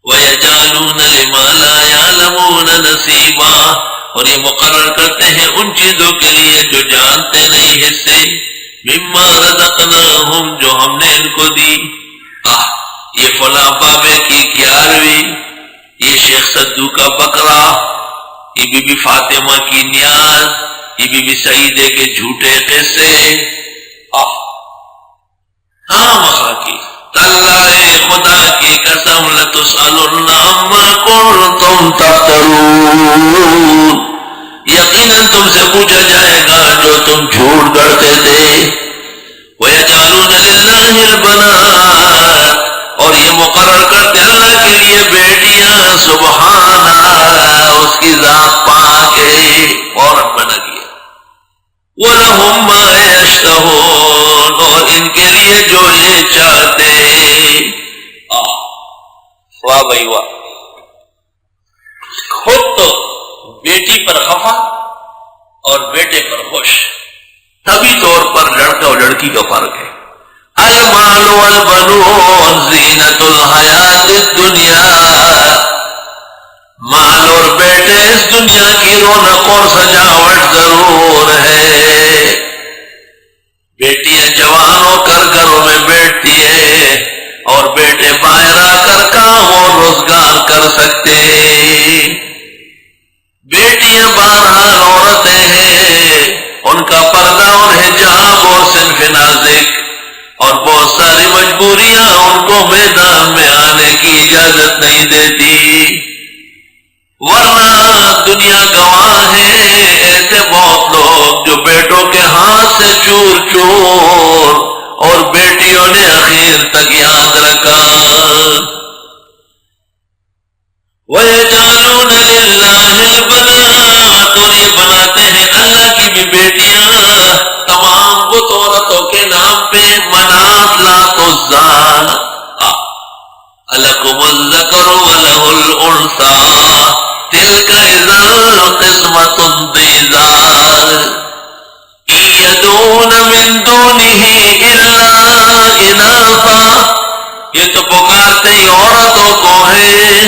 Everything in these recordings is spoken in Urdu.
وَيَجْعَلُونَ لِمَا لَا يَعْلَمُونَ نَصِيبًا، اور یہ مقرر کرتے ہیں ان چیزوں کے لیے جو جانتے نہیں حصے، مما رزقناہم، جو ہم نے ان کو دی۔ یہ فلاں بابے کی 11ویں، یہ شیخ سدو کا بکرا، یہ بی بی فاطمہ کی نیاز، یہ بی بی سعیدے کے جھوٹے قصے، مخا کی تاللہ خدا کی قسم لتسألن عما کنتم تفترون، یقیناً تم سے پوچھا جائے گا جو تم جھوٹ گڑتے تھے۔ وَيَجْعَلُونَ لِلَّهِ الْبَنَاتِ، اور یہ مقرر کرتے اللہ کے لیے بیٹیاں، سبحانہ، اس کی ذات پاک ہے، عورت بنا دیا۔ وَلَهُمْ مَا يَشْتَهُونَ، اور ان کے لیے جو یہ چاہتے۔ واہ بھائی واہ، خود تو بیٹی پر خفا اور بیٹے پر خوش، طبی طور پر لڑکا اور لڑکی کا فرق ہے۔ المال والبنون زینت الحیات الدنیا، مال اور بیٹے اس دنیا کی رونق اور سجاوٹ ضرور ہے۔ بیٹیاں جوان ہو کر گھروں میں بیٹھتی ہیں اور بیٹے باہر آ کر کام اور روزگار کر سکتے ہیں۔ بیٹیاں بہرحال عورتیں ہیں، ان کا پردہ اور حجاب اور صنف نازک اور بہت ساری مجبوریاں ان کو میدان میں آنے کی اجازت نہیں دیتی، ورنہ دنیا گواہ ہے ایسے بہت لوگ جو بیٹوں کے ہاتھ سے چور چور اور بیٹیوں نے اخیر تک یاد رکھا۔ وَيَجْعَلُونَ لِلَّهِ الْبَنَاتِ، اور یہ بناتے ہیں اللہ کی بھی بیٹیاں تمام بت عورتوں کے نام پہ، منات لات عزا، أَلَكُمُ الذَّكَرُ وَلَهُ الْأُنثَىٰ تِلْكَ إِذًا قِسْمَةٌ ضِیزَىٰ إِن يَدْعُونَ مِن دُونِهِ إِلَّا إِنَاثًا، یہ تو پکارتے ہی عورتوں کو ہیں،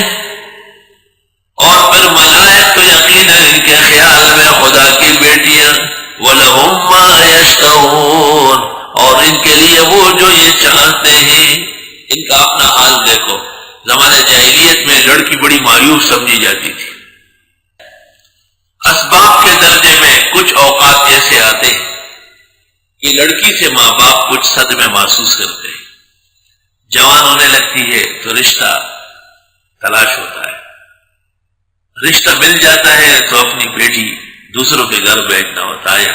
اور پھر ملائک تو یقیناً ان کے خیال میں خدا کی بیٹیاں۔ وَلَهُمْ مَا يَشْتَهُونَ، اور ان کے لیے وہ جو یہ چاہتے ہیں۔ ان کا اپنا حال دیکھو، زمانہ جاہلیت میں لڑکی بڑی مایوس سمجھی جاتی تھی۔ اسباب کے درجے میں کچھ اوقات ایسے آتے ہیں کہ لڑکی سے ماں باپ کچھ صدمے محسوس کرتے ہیں، جوان ہونے لگتی ہے تو رشتہ تلاش ہوتا ہے، رشتہ مل جاتا ہے تو اپنی بیٹی دوسروں کے گھر بیٹھنا ہوتا ہے۔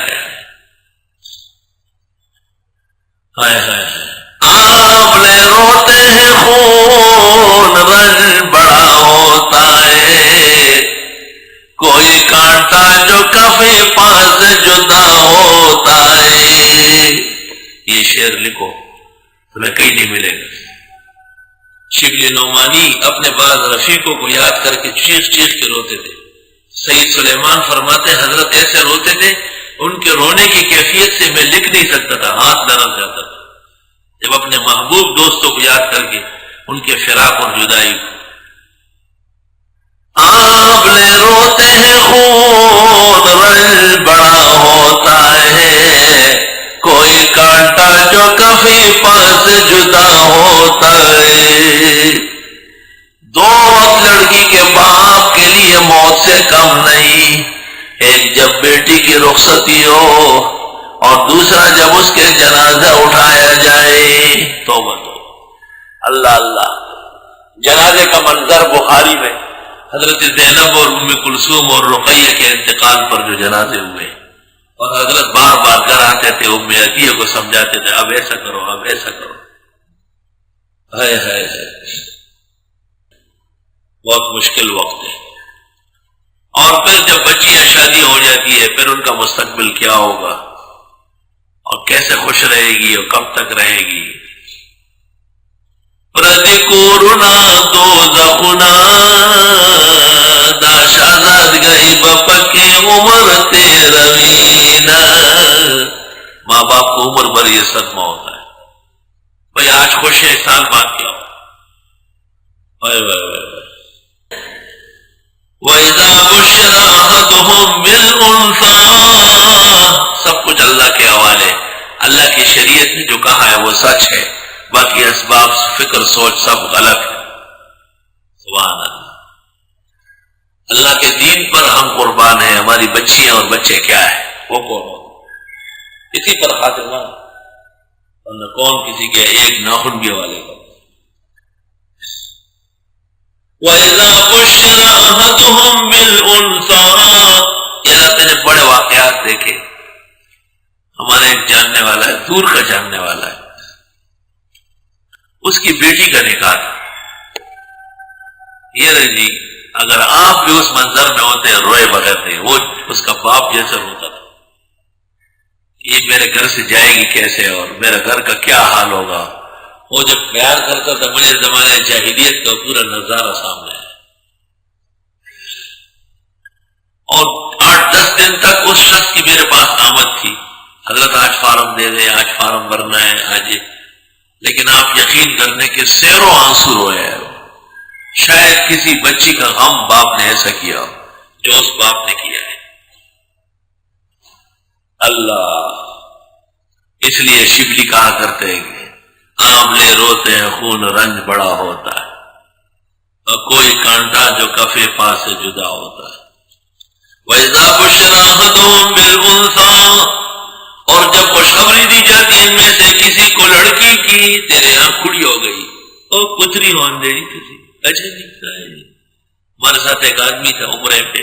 آملے روتے ہیں خون رنج بڑا ہوتا ہے، کوئی کانٹا جو کفی پاس سے جدا ہوتا ہے۔ یہ شعر لکھو، تمہیں کہیں نہیں ملے گا۔ شبلی نعمانی اپنے بعض رفیقوں کو یاد کر کے چیخ چیخ کے روتے تھے۔ سید سلیمان فرماتے حضرت ایسے روتے تھے، ان کے رونے کی کیفیت سے میں لکھ نہیں سکتا تھا، ہاتھ نرم جاتا تھا جب اپنے محبوب دوستوں کو یاد کر کے ان کے فراق اور جدائی۔ آملے روتے ہیں خون رنج بڑا ہوتا ہے، کوئی کانٹا جو کفی پاس جدا ہوتا ہے۔ دو وقت لڑکی کے باپ کے لیے موت سے کم نہیں، ایک جب بیٹی کی رخصتی ہو اور دوسرا جب اس کے جنازہ اٹھایا جائے۔ توبہ توبہ، اللہ اللہ۔ جنازے کا منظر بخاری میں حضرت زینب اور ام کلثوم اور رقیہ کے انتقال پر جو جنازے ہوئے، اور حضرت بار بار گھر آتے تھے، ام عطیہ کو سمجھاتے تھے اب ایسا کرو اب ایسا کرو۔ ہائے ہائے ہائے، بہت مشکل وقت ہے۔ اور پھر جب بچیاں شادی ہو جاتی ہے، پھر ان کا مستقبل کیا ہوگا اور کیسے خوش رہے گی اور کب تک رہے گی۔ پردکورنا دوزخنا دا شہزاد گئی بپکی عمر تیروینا۔ ماں باپ کو عمر بھر یہ صدمہ ہوتا ہے، بھئی آج خوش ہے سال بعد کیا ہو۔ وَإِذَا بُشِّرَ أَحَدُهُم بِالْأُنثَىٰ، سب کچھ اللہ کے حوالے، اللہ کی شریعت نے جو کہا ہے وہ سچ ہے، باقی اسباب فکر سوچ سب غلط ہے. سبحان اللہ. اللہ کے دین پر ہم قربان ہیں، ہماری بچیاں اور بچے کیا ہے وہ کون ہو، اسی پر خاتمہ، اور نہ کون کسی کے ایک ناخن بھی حوالے کر. وَإِذَا بُشِّرَ أَحَدُهُم بِالْأُنثَىٰ، یہ اللہ نے بڑے واقعات دیکھے. ہمارے ایک جاننے والا ہے، دور کا جاننے والا ہے، اس کی بیٹی کا نکاح تھا. یہ رہے جی، اگر آپ بھی اس منظر میں ہوتے روئے بغیر تھے، وہ اس کا باپ جیسا روتا تھا. یہ میرے گھر سے جائے گی کیسے اور میرے گھر کا کیا حال ہوگا. وہ جب پیار کرتا تھا مجھے زمانے جاہلیت کا پورا نظارہ سامنے ہے. اور 8-10 دن تک اس شخص کی میرے پاس آمد تھی، حضرت آج فارم دے دیں، آج فارم بھرنا ہے آج. لیکن آپ یقین کرنے کے سیروں آنسو روئے ہیں. شاید کسی بچی کا غم باپ نے ایسا کیا جو اس باپ نے کیا ہے. اللہ، اس لیے شبلی کہا کرتے ہیں کہ آملے روتے ہیں خون رنج بڑا ہوتا ہے، اور کوئی کانٹا جو کفے پا سے جدا ہوتا ہے. وَإِذَا بُشِّرَ أَحَدُهُم بِالْأُنثَىٰ، اور جب خوشخبری دی جاتی ان میں سے کسی کو لڑکی کی، تیرے یہاں کھڑی ہو گئی، اور کتری ہو اندھیری کسی. اچھا نہیں، ہمارے ساتھ ایک آدمی تھا عمرے پہ،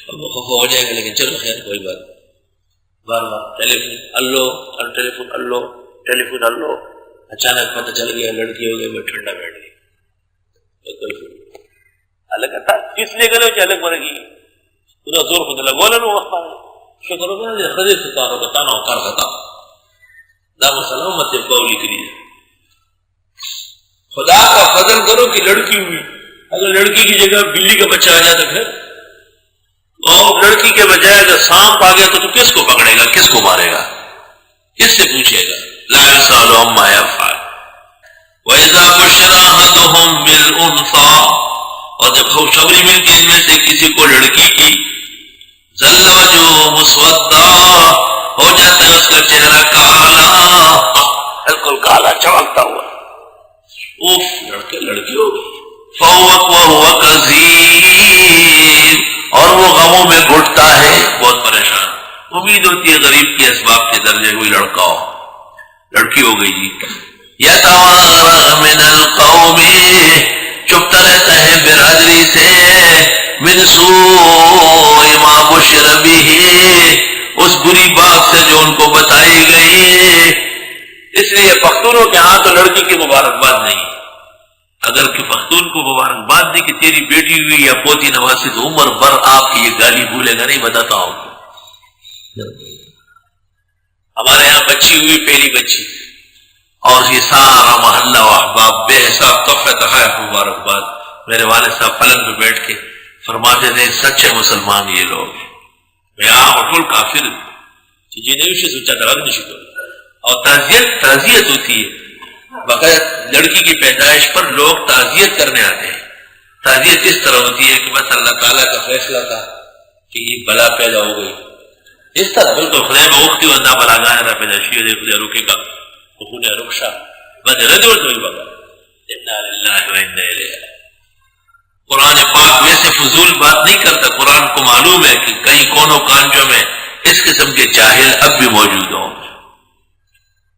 اب وہ خفا ہو جائے گا لیکن چلو خیر کوئی بات. بار بار ٹیلیفون الو، ٹیلیفون الو، ٹیلیفون الو. اچانک پتہ چل گیا لڑکی ہو گئی، میں ٹھنڈا بیٹھ گئی. الگ تھا کس لیے کرے الگ مرے گی پورا زور بدلا بولے نا وقت شکر ہوگا خدیث ستاروں کا تانا کر سکتا دام سلامت قولی کریے. خدا کا فضل کرو کہ لڑکی ہوئی، اگر لڑکی کی جگہ بلی کا بچہ آ جاتا پھر، اور لڑکی کے بجائے اگر سانپ آ گیا تو کس کو پکڑے گا، کس کو مارے گا، کس سے پوچھے گا؟ لا يسأل عما يفعل. وَإِذَا بُشِّرَ أَحَدُهُم بِالْأُنثَىٰ، اور جب خوشخبری ملتی ان میں سے کسی کو لڑکی کی، ظَلَّ وَجْهُهُ مُسْوَدًّا، ہو جاتا ہے اس کا چہرہ کالا، بالکل کالا چمکتا ہوا. لڑکی ہو گئی. فَهُوَ كَظِيمٌ، اور وہ غموں میں گھٹتا ہے، بہت پریشان. امید ہوتی ہے غریب کے اسباب کے درجے کوئی لڑکا ہو، لڑکی ہو گئی جی. يَتَوَارَى مِنَ الْقَوْمِ، چپتا رہتا ہے برادری سے، مِنْ سُوءِ مَا بُشِّرَ بِهِ، اس بری بات سے جو ان کو بتائی گئی. اس لیے پختونوں کے ہاں تو لڑکی کی مبارکباد نہیں. اگر کہ پختون کو مبارکباد دی کہ تیری بیٹی ہوئی یا پوتی نواسی تو عمر بھر آپ کی یہ گالی بھولے گا نہیں، بتاتا ہوں. ہمارے یہاں بچی ہوئی پہلی بچی، اور یہ سارا محلہ و احباب بے حساب تحفہ تحائف مبارکباد. میرے والد صاحب پلنگ پہ بیٹھ کے فرماتے تھے سچے مسلمان یہ لوگ ہیں. میں اٹول کافر جی نہیں سوچا تھا اور تعزیت ہوتی ہے بغیر لڑکی کی پیدائش پر، لوگ تعزیت کرنے آتے ہیں. تعزیت اس طرح ہوتی ہے کہ بس اللہ تعالیٰ کا فیصلہ تھا کہ یہ بلا پیدا ہو گئی، اس طرح بالکل خدے میں اختی وندہ بلا گاہ رہا پیدا شیئر خدے رکے گا خدے رکشا بد ردو تو بگا انا للہ و انا الیہ. قرآن پاک ویسے فضول بات نہیں کرتا. قرآن کو معلوم ہے کہ کئی کونوں کانچوں میں اس قسم کے جاہل اب بھی موجود ہوں.